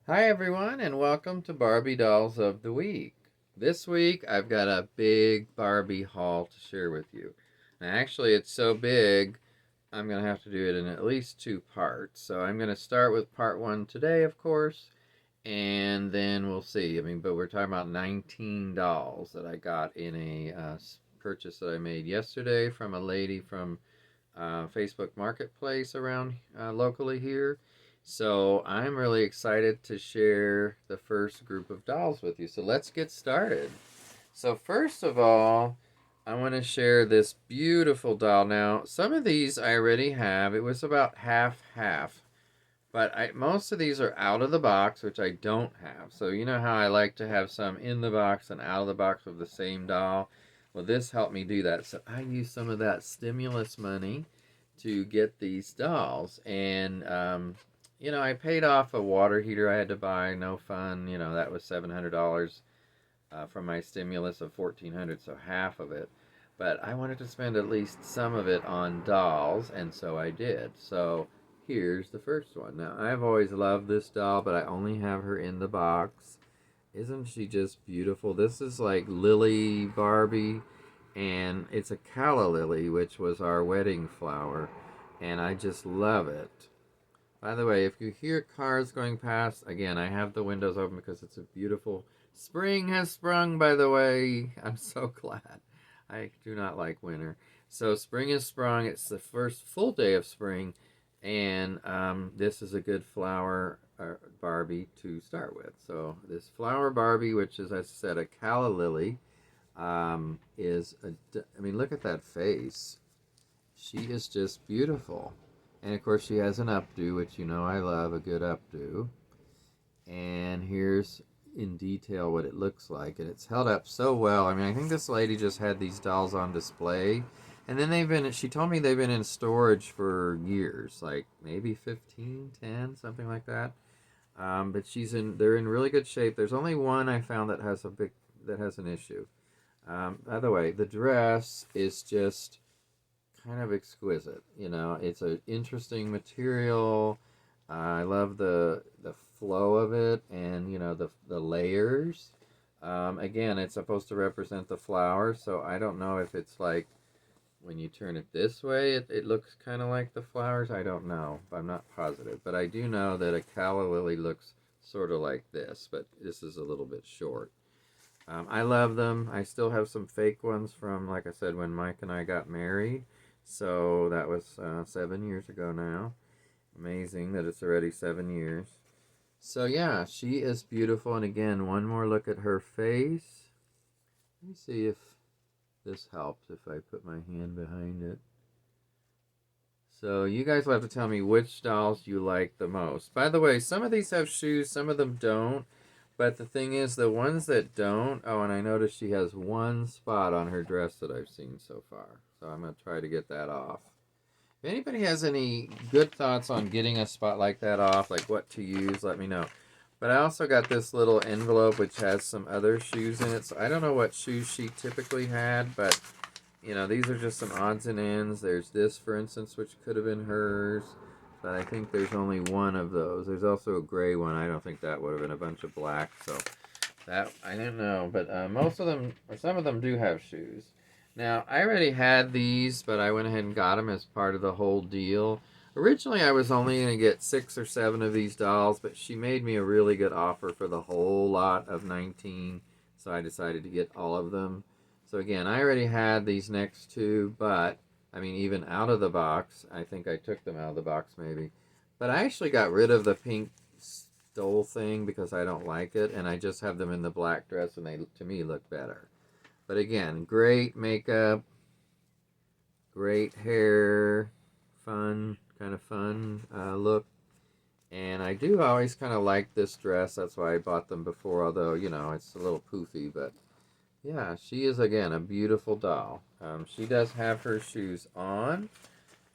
Hi, everyone, and welcome to Barbie Dolls of the Week. This week, I've got a big Barbie haul to share with you. Now, actually, it's so big, I'm going to have to do it in at least two parts. So, I'm going to start with part one today, of course, and then we'll see. But we're talking about 19 dolls that I got in a purchase that I made yesterday from a lady from Facebook Marketplace around locally here. So I'm really excited to share the first group of dolls with you. So let's get started. So first of all, I want to share this beautiful doll. Now, some of these I already have. It was about half half. But most of these are out of the box, which I don't have. So you know how I like to have some in the box and out of the box of the same doll? Well, this helped me do that. So I used some of that stimulus money to get these dolls. And, I paid off a water heater I had to buy. No fun. That was $700 from my stimulus of 1400, so half of it. But I wanted to spend at least some of it on dolls, and so I did. So here's the first one. Now, I've always loved this doll, but I only have her in the box. Isn't she just beautiful? This is like Lily Barbie, and it's a calla lily, which was our wedding flower, and I just love it. By the way, if you hear cars going past, again, I have the windows open because it's a beautiful spring has sprung, by the way. I'm so glad. I do not like winter. So spring has sprung. It's the first full day of spring, and this is a good flower Barbie to start with. So this flower Barbie, which is, as I said, a calla lily, is I mean, look at that face. She is just beautiful. And of course, she has an updo, which you know I love a good updo. And here's in detail what it looks like. And it's held up so well. I mean, I think this lady just had these dolls on display. And then she told me they've been in storage for years, like maybe 15, 10, something like that. But they're in really good shape. There's only one I found that has an issue. By the way, the dress is just kind of exquisite. It's an interesting material. I love the flow of it, and the layers. Again, it's supposed to represent the flower, so I don't know if it's like when you turn it this way, it looks kind of like the flowers. I don't know. I'm not positive, but I do know that a calla lily looks sort of like this, but this is a little bit short. I love them. I still have some fake ones from, like I said, when Mike and I got married. So that was 7 years ago now. Amazing that it's already 7 years. So yeah, she is beautiful. And again, one more look at her face. Let me see if this helps if I put my hand behind it. So you guys will have to tell me which dolls you like the most. By the way, some of these have shoes, some of them don't. But the thing is, the ones that don't, oh, and I noticed she has one spot on her dress that I've seen so far. So I'm going to try to get that off. If anybody has any good thoughts on getting a spot like that off, like what to use, let me know. But I also got this little envelope which has some other shoes in it. So I don't know what shoes she typically had, but these are just some odds and ends. There's this, for instance, which could have been hers, but I think there's only one of those. There's also a gray one. I don't think that would have been a bunch of black. So that I don't know, but most of them, or some of them, do have shoes. Now I already had these, but I went ahead and got them as part of the whole deal. Originally, I was only going to get 6 or 7 of these dolls, but she made me a really good offer for the whole lot of 19, so I decided to get all of them. So again, I already had these next two, but I mean, even out of the box, I think I took them out of the box maybe. But I actually got rid of the pink stole thing because I don't like it, and I just have them in the black dress, and they, to me, look better. But again, great makeup, great hair, kind of fun look. And I do always kind of like this dress. That's why I bought them before, although, it's a little poofy. But yeah, she is, again, a beautiful doll. She does have her shoes on.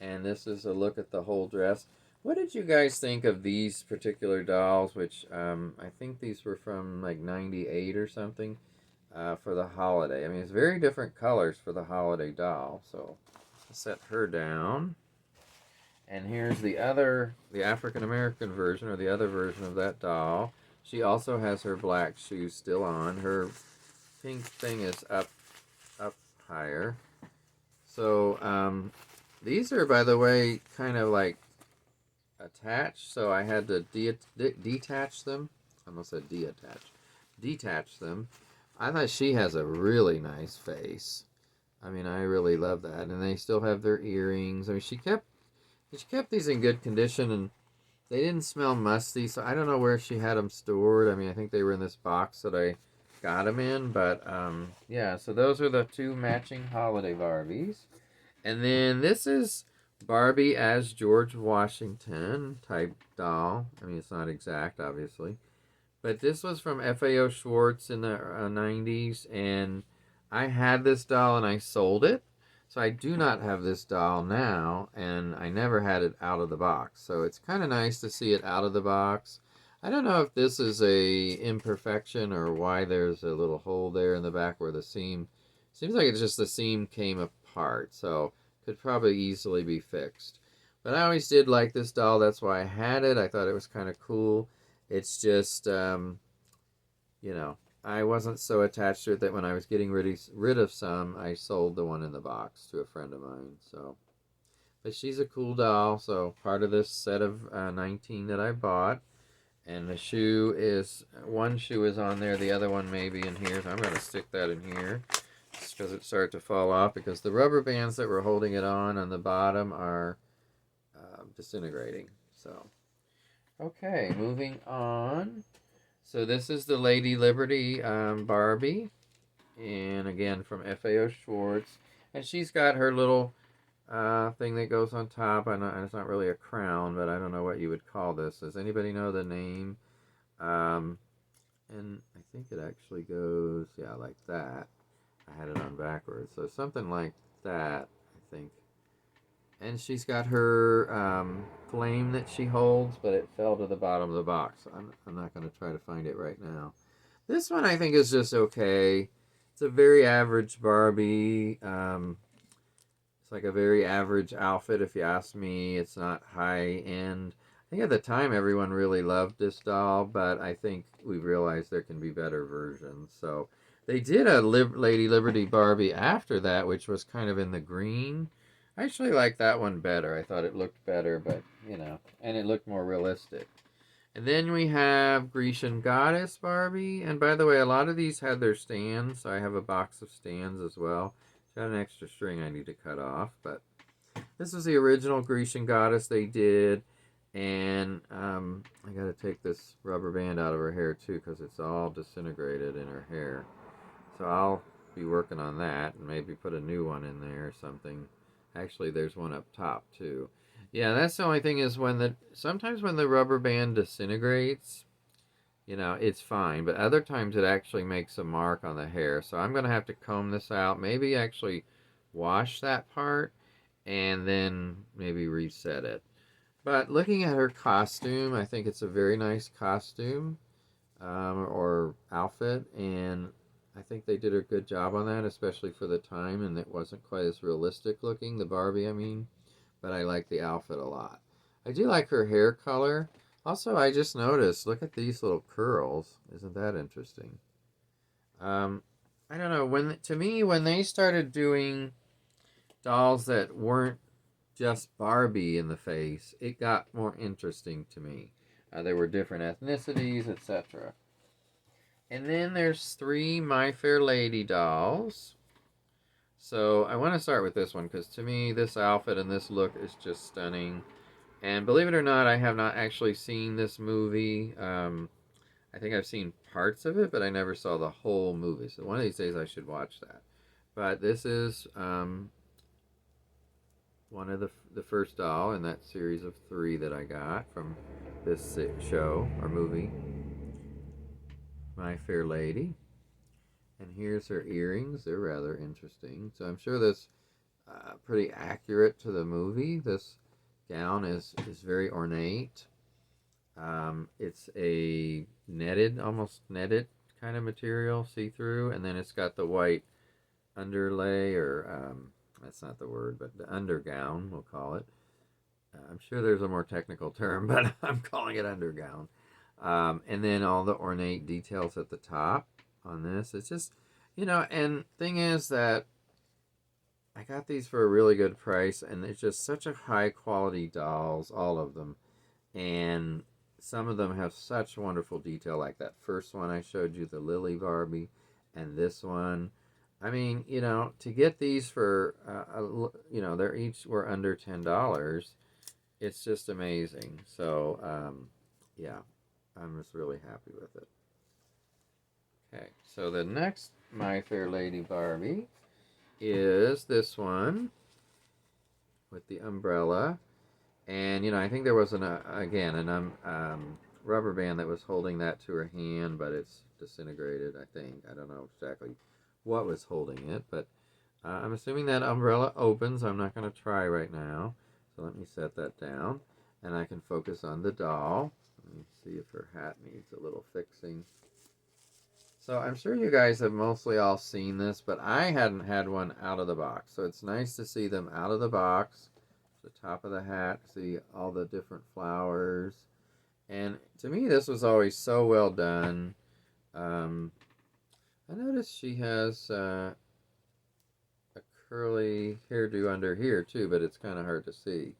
And this is a look at the whole dress. What did you guys think of these particular dolls, which I think these were from like 98 or something for the holiday? I mean, it's very different colors for the holiday doll. So set her down. And here's the African American version, or the other version of that doll. She also has her black shoes still on. Her pink thing is up higher. So these are, by the way, kind of like attached. So I had to detach them. I almost said detach them. I thought she has a really nice face. I mean, I really love that. And they still have their earrings. I mean, she kept these in good condition, and they didn't smell musty. So I don't know where she had them stored. I mean, I think they were in this box that I got them in. But yeah, so those are the two matching holiday Barbies. And then this is Barbie as George Washington type doll. I mean, it's not exact, obviously. But this was from FAO Schwartz in the 90s, and I had this doll and I sold it. So I do not have this doll now, and I never had it out of the box. So it's kind of nice to see it out of the box. I don't know if this is a imperfection or why there's a little hole there in the back where the seam, seems like it's just the seam came apart. So could probably easily be fixed. But I always did like this doll. That's why I had it. I thought it was kind of cool. It's just, I wasn't so attached to it that when I was getting rid of some, I sold the one in the box to a friend of mine. So, but she's a cool doll. So part of this set of 19 that I bought, and the shoe is, one shoe is on there, the other one may be in here. So I'm going to stick that in here just because it started to fall off, because the rubber bands that were holding it on the bottom are disintegrating. So. Okay, moving on. So this is the Lady Liberty Barbie, and again from FAO Schwartz, and she's got her little thing that goes on top. I know it's not really a crown, but I don't know what you would call this. Does anybody know the name? And I think it actually goes, yeah, like that. I had it on backwards, so something like that, I think. And she's got her flame that she holds, but it fell to the bottom of the box. I'm not going to try to find it right now. This one I think is just okay. It's a very average Barbie. It's like a very average outfit, if you ask me. It's not high end. I think at the time everyone really loved this doll, but I think we realized there can be better versions. So they did a Lady Liberty Barbie after that, which was kind of in the green. I actually like that one better. I thought it looked better, but, and it looked more realistic. And then we have Grecian Goddess Barbie. And by the way, a lot of these had their stands. So I have a box of stands as well. Got an extra string I need to cut off. But this is the original Grecian Goddess they did. And I got to take this rubber band out of her hair too, because it's all disintegrated in her hair. So I'll be working on that and maybe put a new one in there or something. Actually, there's one up top too. Yeah, that's the only thing is sometimes when the rubber band disintegrates, it's fine. But other times it actually makes a mark on the hair. So I'm going to have to comb this out. Maybe actually wash that part and then maybe reset it. But looking at her costume, I think it's a very nice costume or outfit. And I think they did a good job on that, especially for the time, and it wasn't quite as realistic looking, the Barbie, I mean, but I like the outfit a lot. I do like her hair color. Also, I just noticed, look at these little curls. Isn't that interesting? I don't know, to me, when they started doing dolls that weren't just Barbie in the face, it got more interesting to me. There were different ethnicities, etc. And then there's 3 My Fair Lady dolls. So I want to start with this one because to me this outfit and this look is just stunning. And believe it or not, I have not actually seen this movie. I think I've seen parts of it, but I never saw the whole movie. So one of these days I should watch that. But this is one of the first doll in that series of 3 that I got from this show or movie. My Fair Lady. And here's her earrings. They're rather interesting. So I'm sure that's pretty accurate to the movie. This gown is very ornate. It's a almost netted kind of material, see-through. And then it's got the white underlay, or that's not the word, but the undergown, we'll call it. I'm sure there's a more technical term, but I'm calling it undergown. And then all the ornate details at the top on this. It's just, and thing is that I got these for a really good price, and it's just such a high quality dolls, all of them. And some of them have such wonderful detail, like that first one I showed you, the Lily Barbie, and this one. I mean, to get these for, they're each were under $10. It's just amazing. So, yeah, I'm just really happy with it. Okay, so the next My Fair Lady Barbie is this one with the umbrella. And, I think there was, again, rubber band that was holding that to her hand, but it's disintegrated, I think. I don't know exactly what was holding it, but I'm assuming that umbrella opens. I'm not going to try right now. So let me set that down, and I can focus on the doll. Let me see if her hat needs a little fixing. So I'm sure you guys have mostly all seen this, but I hadn't had one out of the box. So it's nice to see them out of the box. The top of the hat, see all the different flowers. And to me, this was always so well done. I noticed she has a curly hairdo under here too, but it's kind of hard to see.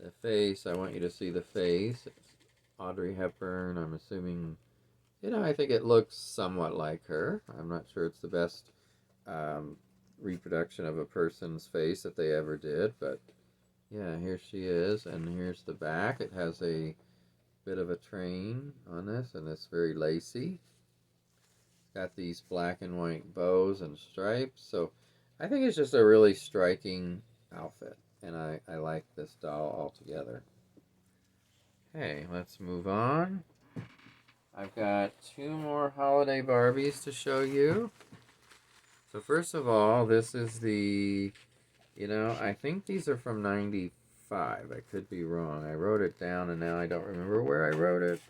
The face, I want you to see the face. It's Audrey Hepburn. I'm assuming, I think it looks somewhat like her. I'm not sure it's the best reproduction of a person's face that they ever did, but yeah, here she is, and here's the back. It has a bit of a train on this, and it's very lacy. It's got these black and white bows and stripes, so I think it's just a really striking outfit, and I like this doll altogether. Okay, let's move on. I've got two more holiday Barbies to show you. So first of all, this is the, I think these are from 95. I could be wrong. I wrote it down and now I don't remember where I wrote it.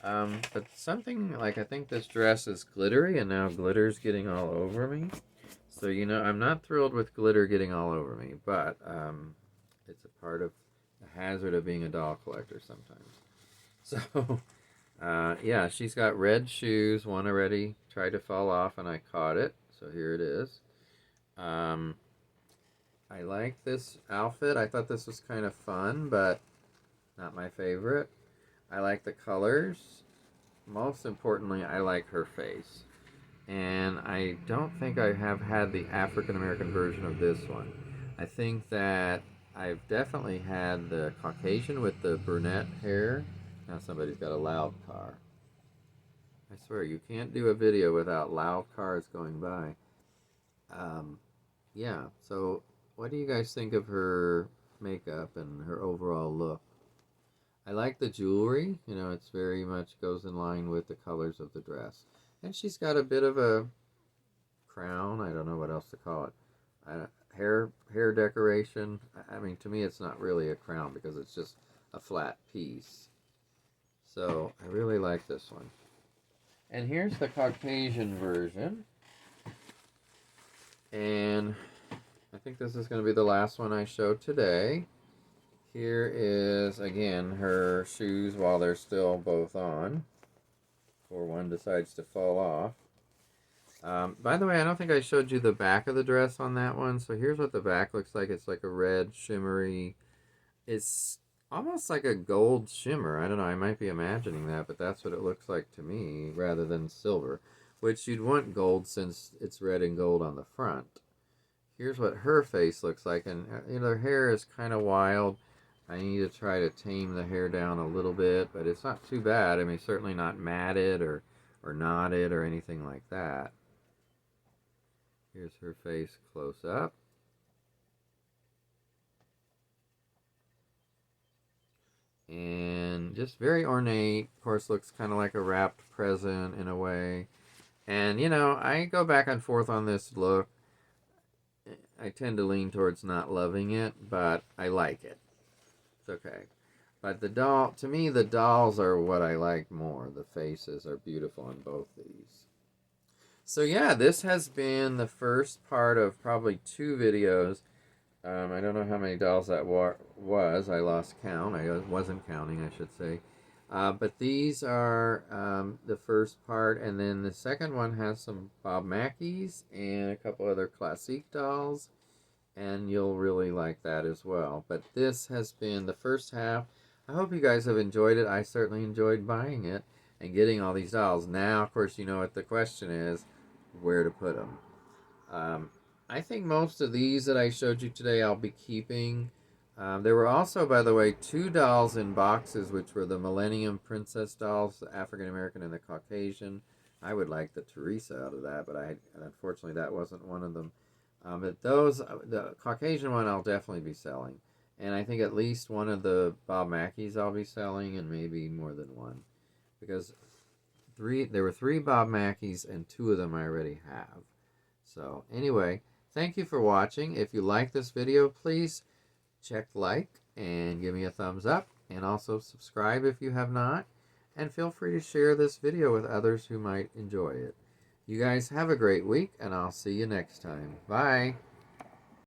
But something like, I think this dress is glittery and now glitter's getting all over me. So, I'm not thrilled with glitter getting all over me, but it's a part of the hazard of being a doll collector sometimes. So, yeah, she's got red shoes. One already tried to fall off and I caught it. So here it is. I like this outfit. I thought this was kind of fun, but not my favorite. I like the colors. Most importantly, I like her face. And I don't think I have had the African American version of this one. I think that I've definitely had the Caucasian with the brunette hair. Now somebody's got a loud car. I swear, you can't do a video without loud cars going by. Yeah, so what do you guys think of her makeup and her overall look? I like the jewelry. It's very much goes in line with the colors of the dress. And she's got a bit of a crown. I don't know what else to call it. Hair decoration. I mean, to me, it's not really a crown because it's just a flat piece. So I really like this one. And here's the Caucasian version. And I think this is going to be the last one I show today. Here is, again, her shoes while they're still both on, before one decides to fall off. By the way, I don't think I showed you the back of the dress on that one. So here's what the back looks like. It's like a red, shimmery, it's almost like a gold shimmer. I don't know, I might be imagining that, but that's what it looks like to me, rather than silver, which you'd want gold since it's red and gold on the front. Here's what her face looks like, and her hair is kind of wild. I need to try to tame the hair down a little bit, but it's not too bad. I mean, certainly not matted or knotted or anything like that. Here's her face close up. And just very ornate. Of course, looks kind of like a wrapped present in a way. And, I go back and forth on this look. I tend to lean towards not loving it, but I like it. It's okay. But to me, the dolls are what I like more. The faces are beautiful on both these. So yeah, this has been the first part of probably 2 videos I don't know how many dolls that was. I lost count. I wasn't counting, I should say. But these are the first part, and then the second one has some Bob Mackies and a couple other classique dolls, and you'll really like that as well. But this has been the first half. I hope you guys have enjoyed it. I certainly enjoyed buying it and getting all these dolls. Now, of course, you know what the question is, where to put them. Um, I think most of these that I showed you today I'll be keeping. There were also, by the way, two dolls in boxes, which were the Millennium Princess dolls, the African American and the Caucasian. I would like the Teresa out of that, but unfortunately that wasn't one of them. But those, the Caucasian one, I'll definitely be selling, and I think at least one of the Bob Mackies I'll be selling, and maybe more than one, because there were three Bob Mackies, and two of them I already have. So anyway, thank you for watching. If you like this video, please check like and give me a thumbs up, and also subscribe if you have not, and feel free to share this video with others who might enjoy it. You guys have a great week, and I'll see you next time. Bye.